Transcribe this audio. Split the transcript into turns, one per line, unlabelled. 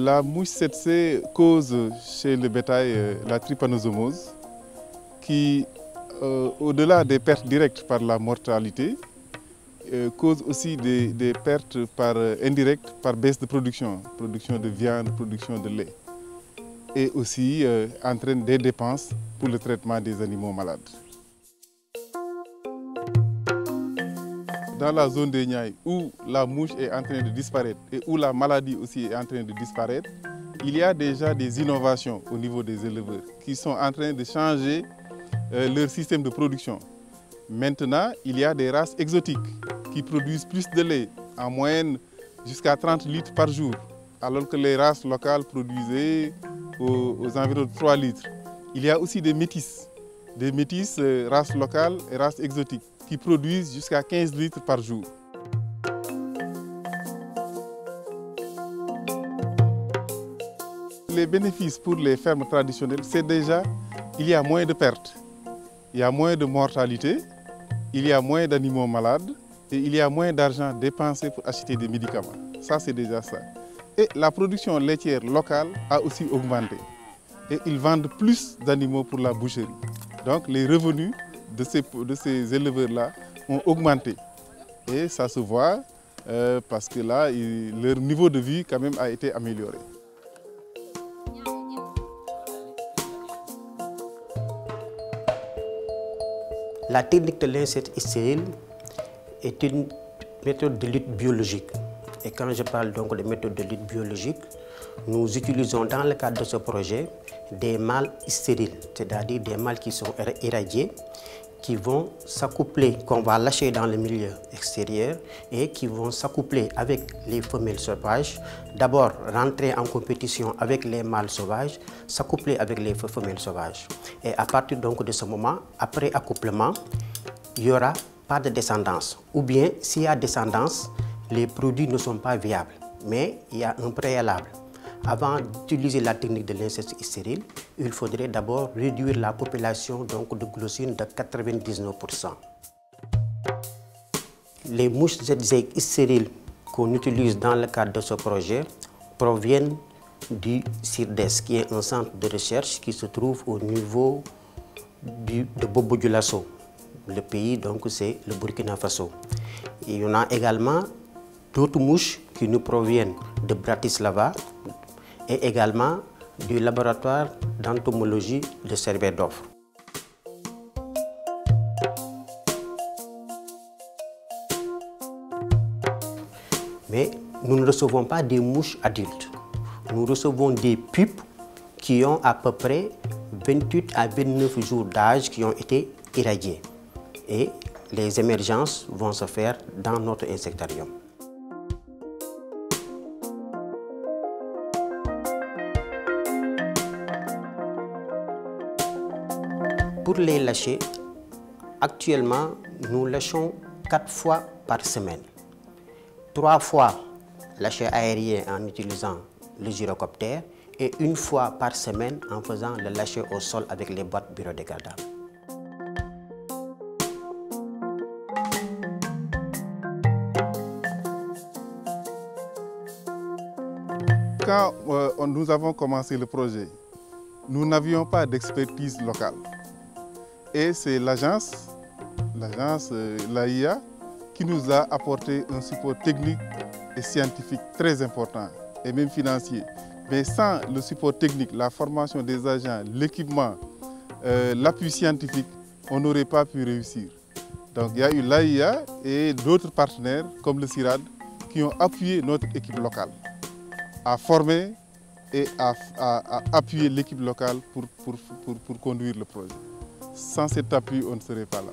La mouche 7C cause chez le bétail la trypanosomose qui, au-delà des pertes directes par la mortalité, cause aussi des pertes indirectes par baisse de production de viande, production de lait. Et aussi entraîne des dépenses pour le traitement des animaux malades. Dans la zone des Niayes où la mouche est en train de disparaître et où la maladie aussi est en train de disparaître, il y a déjà des innovations au niveau des éleveurs qui sont en train de changer leur système de production. Maintenant, il y a des races exotiques qui produisent plus de lait, en moyenne jusqu'à 30 litres par jour, alors que les races locales produisaient aux environs de 3 litres. Il y a aussi des métis races locales et races exotiques, qui produisent jusqu'à 15 litres par jour. Les bénéfices pour les fermes traditionnelles, c'est déjà il y a moins de pertes, il y a moins de mortalité, il y a moins d'animaux malades et il y a moins d'argent dépensé pour acheter des médicaments. Ça, c'est déjà ça. Et la production laitière locale a aussi augmenté. Et ils vendent plus d'animaux pour la boucherie. Donc les revenus de ces éleveurs-là ont augmenté. Et ça se voit parce que là, leur niveau de vie quand même a été amélioré.
La technique de l'insecte stérile est une méthode de lutte biologique. Et quand je parle donc de méthode de lutte biologique, nous utilisons dans le cadre de ce projet des mâles stériles, c'est-à-dire des mâles qui sont irradiés, qui vont s'accoupler, qu'on va lâcher dans le milieu extérieur et qui vont s'accoupler avec les femelles sauvages. D'abord rentrer en compétition avec les mâles sauvages, s'accoupler avec les femelles sauvages. Et à partir donc de ce moment, après accouplement, il n'y aura pas de descendance. Ou bien s'il y a descendance, les produits ne sont pas viables. Mais il y a un préalable. Avant d'utiliser la technique de l'insecte stérile, il faudrait d'abord réduire la population donc, de glossine de 99%. Les mouches stériles qu'on utilise dans le cadre de ce projet proviennent du CIRDES, qui est un centre de recherche qui se trouve au niveau de Bobo-Dioulasso. Le pays, donc, c'est le Burkina Faso. Et il y en a également d'autres mouches qui nous proviennent de Bratislava et également du laboratoire d'entomologie de Serverdov. Mais nous ne recevons pas des mouches adultes. Nous recevons des pupes qui ont à peu près 28 à 29 jours d'âge qui ont été irradiés. Et les émergences vont se faire dans notre insectarium. Pour les lâcher, actuellement, nous lâchons 4 fois par semaine. 3 fois lâcher aérien en utilisant le gyrocoptère et 1 fois par semaine en faisant le lâcher au sol avec les boîtes biodégradables.
Quand nous avons commencé le projet, nous n'avions pas d'expertise locale. Et c'est l'agence, l'AIA, qui nous a apporté un support technique et scientifique très important, et même financier. Mais sans le support technique, la formation des agents, l'équipement, l'appui scientifique, on n'aurait pas pu réussir. Donc il y a eu l'AIA et d'autres partenaires, comme le CIRAD, qui ont appuyé notre équipe locale, à former et à appuyer l'équipe locale pour conduire le projet. Sans cet appui, on ne serait pas là.